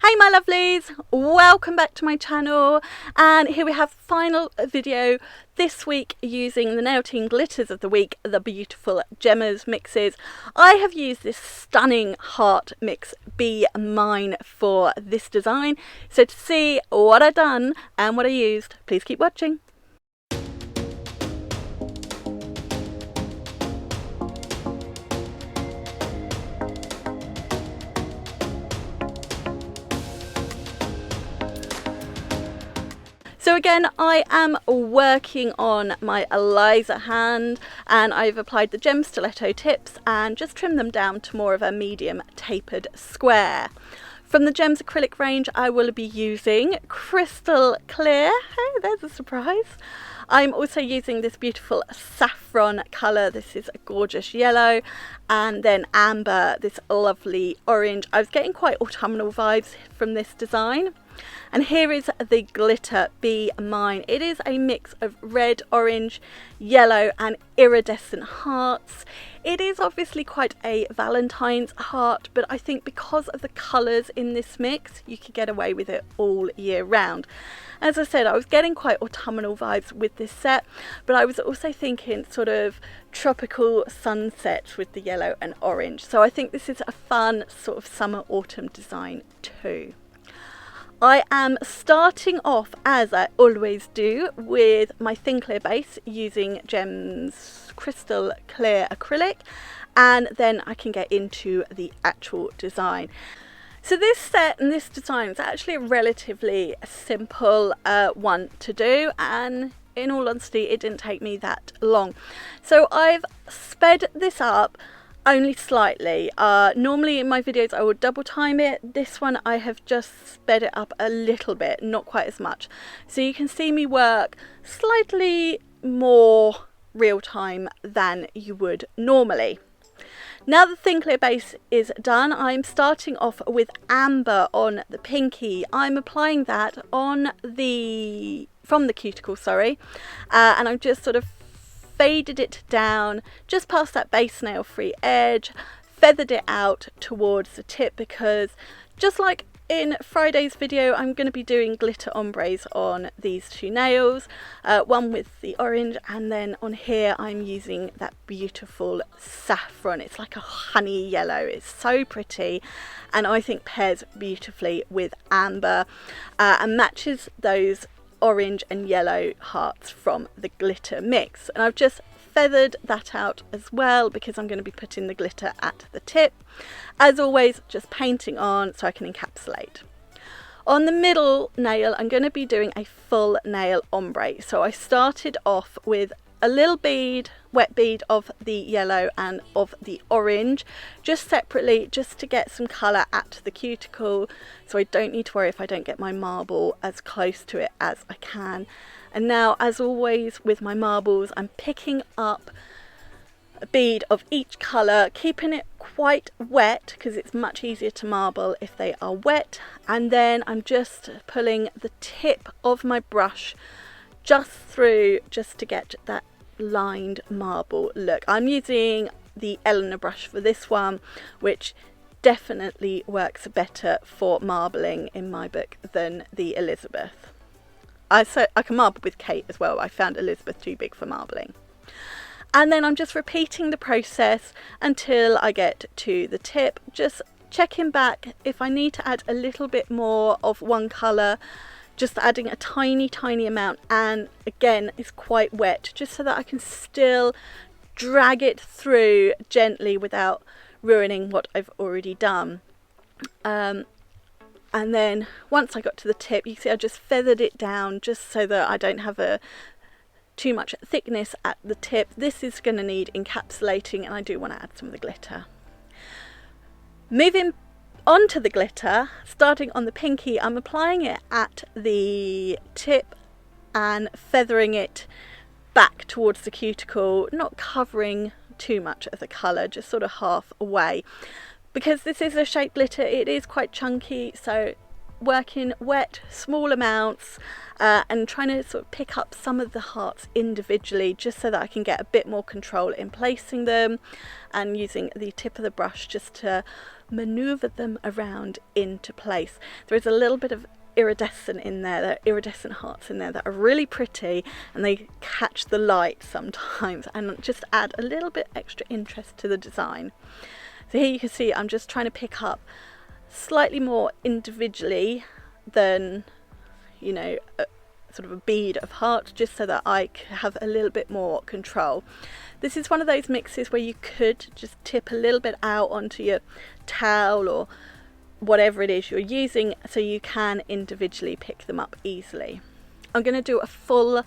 Hey my lovelies, welcome back to my channel, and here we have final video this week using the Nail Team glitters of the week, the beautiful Gemma's mixes. I have used this stunning heart mix Be Mine for this design, so to see what I've done and what I used, please keep watching. So again, I am working on my Eliza hand, and I've applied the gem stiletto tips and just trimmed them down to more of a medium tapered square. From the Gems acrylic range, I will be using Crystal Clear. Oh, there's a surprise. I'm also using this beautiful saffron colour. This is a gorgeous yellow, and then amber, this lovely orange. I was getting quite autumnal vibes from this design. And here is the glitter Be Mine. It is a mix of red, orange, yellow and iridescent hearts. It is obviously quite a Valentine's heart, but I think because of the colours in this mix, you could get away with it all year round. As I said, I was getting quite autumnal vibes with this set, but I was also thinking sort of tropical sunset with the yellow and orange. So I think this is a fun sort of summer autumn design too. I am starting off, as I always do, with my Thin Clear base using Gems Crystal Clear acrylic, and then I can get into the actual design. So this set and this design is actually a relatively simple one to do, and in all honesty it didn't take me that long. So I've sped this up only slightly. Normally in my videos I would double time it. This one I have just sped it up a little bit, not quite as much. So you can see me work slightly more real time than you would normally. Now the Thin Clear base is done, I'm starting off with amber on the pinky. I'm applying that on from the cuticle, and I'm just sort of faded it down just past that base nail free edge, feathered it out towards the tip, because just like in Friday's video, I'm going to be doing glitter ombres on these two nails, one with the orange, and then on here I'm using that beautiful saffron. It's like a honey yellow. It's so pretty, and I think pairs beautifully with amber and matches those orange and yellow hearts from the glitter mix. And I've just feathered that out as well because I'm going to be putting the glitter at the tip. As always, just painting on so I can encapsulate. On the middle nail, I'm going to be doing a full nail ombre. So I started off with a little bead, wet bead of the yellow and of the orange, just separately, just to get some colour at the cuticle, so I don't need to worry if I don't get my marble as close to it as I can. And now, as always with my marbles, I'm picking up a bead of each colour, keeping it quite wet because it's much easier to marble if they are wet, and then I'm just pulling the tip of my brush just through, just to get that lined marble look. I'm using the Eleanor brush for this one, which definitely works better for marbling in my book than the Elizabeth. I can marble with Kate as well. I found Elizabeth too big for marbling. And then I'm just repeating the process until I get to the tip, just checking back if I need to add a little bit more of one colour, just adding a tiny amount, and again it's quite wet, just so that I can still drag it through gently without ruining what I've already done. And then once I got to the tip, you see I just feathered it down just so that I don't have too much thickness at the tip. This is going to need encapsulating, and I do want to add some of the glitter. Moving onto the glitter, starting on the pinky, I'm applying it at the tip and feathering it back towards the cuticle, not covering too much of the colour, just sort of half away. Because this is a shaped glitter, it is quite chunky, so working wet, small amounts, and trying to sort of pick up some of the hearts individually, just so that I can get a bit more control in placing them, and using the tip of the brush just to maneuver them around into place. There is a little bit of iridescent in there, there are iridescent hearts in there that are really pretty, and they catch the light sometimes and just add a little bit extra interest to the design. So here you can see I'm just trying to pick up slightly more individually than, you know, sort of a bead of heart, just so that I have a little bit more control. This is one of those mixes where you could just tip a little bit out onto your towel or whatever it is you're using, so you can individually pick them up easily. I'm going to do a full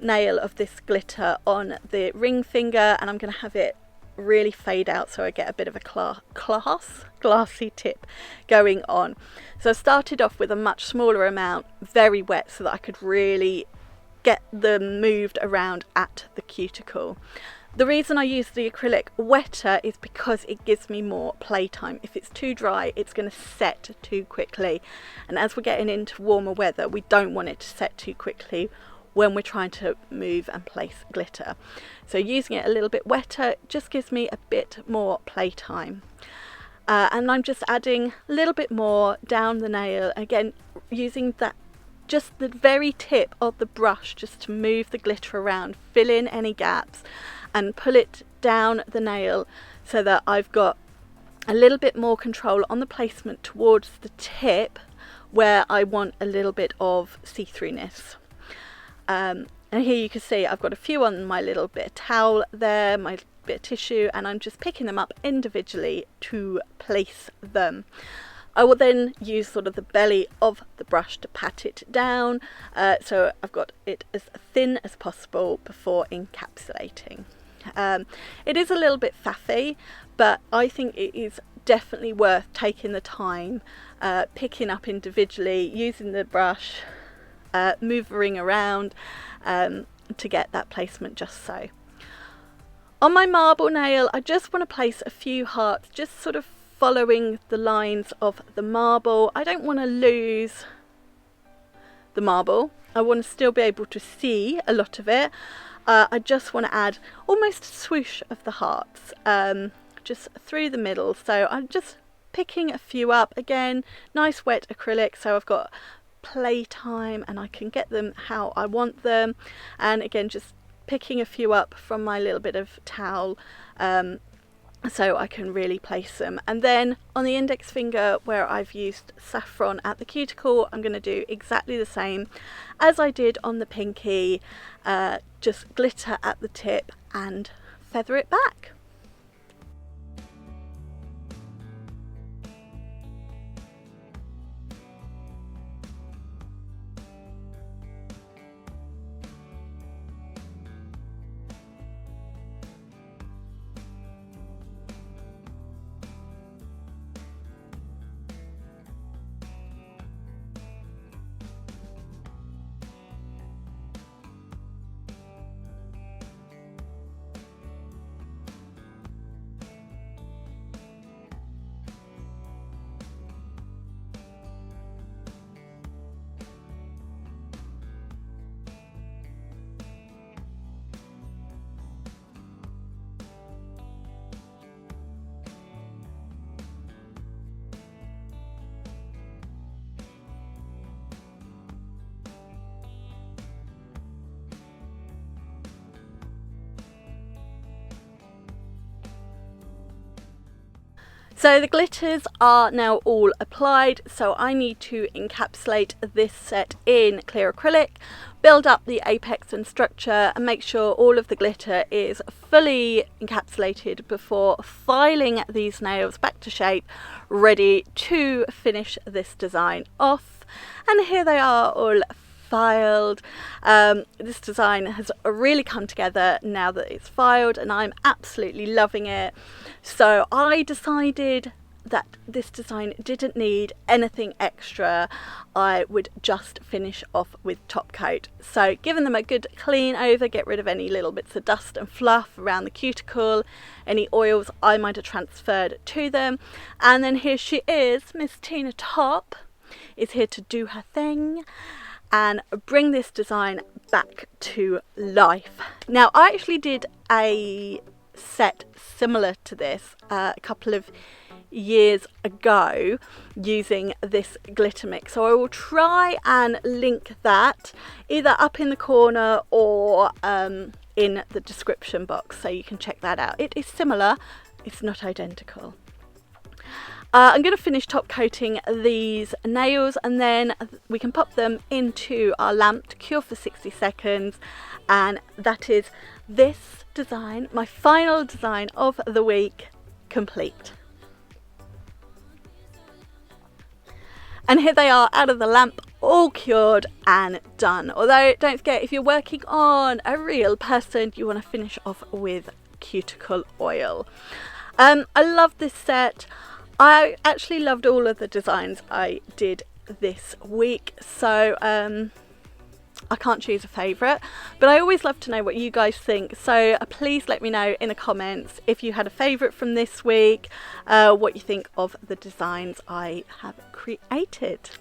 nail of this glitter on the ring finger, and I'm going to have it really fade out so I get a bit of a glassy tip going on. So I started off with a much smaller amount, very wet, so that I could really get them moved around at the cuticle. The reason I use the acrylic wetter is because it gives me more playtime. If it's too dry, it's going to set too quickly, and as we're getting into warmer weather, we don't want it to set too quickly when we're trying to move and place glitter. So using it a little bit wetter just gives me a bit more playtime. And I'm just adding a little bit more down the nail, again using that, just the very tip of the brush, just to move the glitter around, fill in any gaps and pull it down the nail, so that I've got a little bit more control on the placement towards the tip where I want a little bit of see-throughness. And here you can see I've got a few on my little bit of towel there, my bit of tissue, and I'm just picking them up individually to place them. I will then use sort of the belly of the brush to pat it down, so I've got it as thin as possible before encapsulating. It is a little bit faffy, but I think it is definitely worth taking the time, picking up individually, using the brush, moving around to get that placement just so. On my marble nail, I just want to place a few hearts, just sort of following the lines of the marble. I don't want to lose the marble. I want to still be able to see a lot of it. I just want to add almost a swoosh of the hearts, just through the middle. So I'm just picking a few up. Again, nice wet acrylic, so I've got playtime and I can get them how I want them. And again, just picking a few up from my little bit of towel, so I can really place them. And then on the index finger, where I've used saffron at the cuticle, I'm going to do exactly the same as I did on the pinky, just glitter at the tip and feather it back. So the glitters are now all applied, so I need to encapsulate this set in clear acrylic, build up the apex and structure, and make sure all of the glitter is fully encapsulated before filing these nails back to shape, ready to finish this design off. And here they are, all filed. This design has really come together now that it's filed, and I'm absolutely loving it. So I decided that this design didn't need anything extra. I would just finish off with top coat. So giving them a good clean over, get rid of any little bits of dust and fluff around the cuticle, any oils I might have transferred to them. And then here she is, Miss Tina Top, is here to do her thing and bring this design back to life. Now, I actually did a set similar to this a couple of years ago using this glitter mix, so I will try and link that either up in the corner or in the description box, so you can check that out. It is similar, it's not identical. I'm going to finish top coating these nails and then we can pop them into our lamp to cure for 60 seconds, and that is this design, my final design of the week, complete. And here they are out of the lamp, all cured and done. Although don't forget, if you're working on a real person, you want to finish off with cuticle oil. I love this set. I actually loved all of the designs I did this week, so I can't choose a favourite, but I always love to know what you guys think, so please let me know in the comments if you had a favourite from this week, what you think of the designs I have created.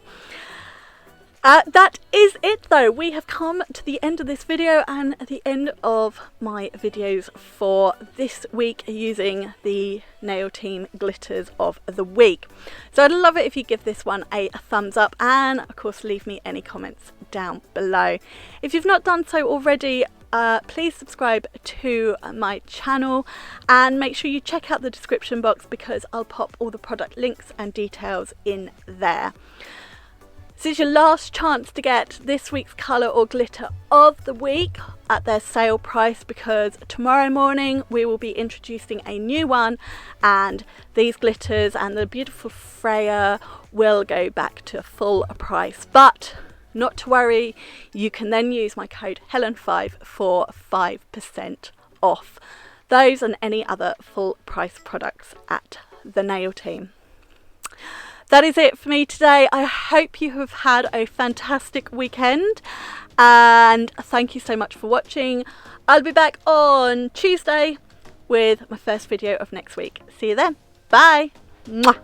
That is it though. We have come to the end of this video and the end of my videos for this week using the Nail Team glitters of the week. So I'd love it if you give this one a thumbs up and of course leave me any comments down below. If you've not done so already, please subscribe to my channel and make sure you check out the description box because I'll pop all the product links and details in there. This is your last chance to get this week's colour or glitter of the week at their sale price, because tomorrow morning we will be introducing a new one and these glitters and the beautiful Freya will go back to full price. But not to worry, you can then use my code Helen5 for 5% off those and any other full price products at the Nail Team. That is it for me today. I hope you have had a fantastic weekend and thank you so much for watching. I'll be back on Tuesday with my first video of next week. See you then. Bye. Mwah.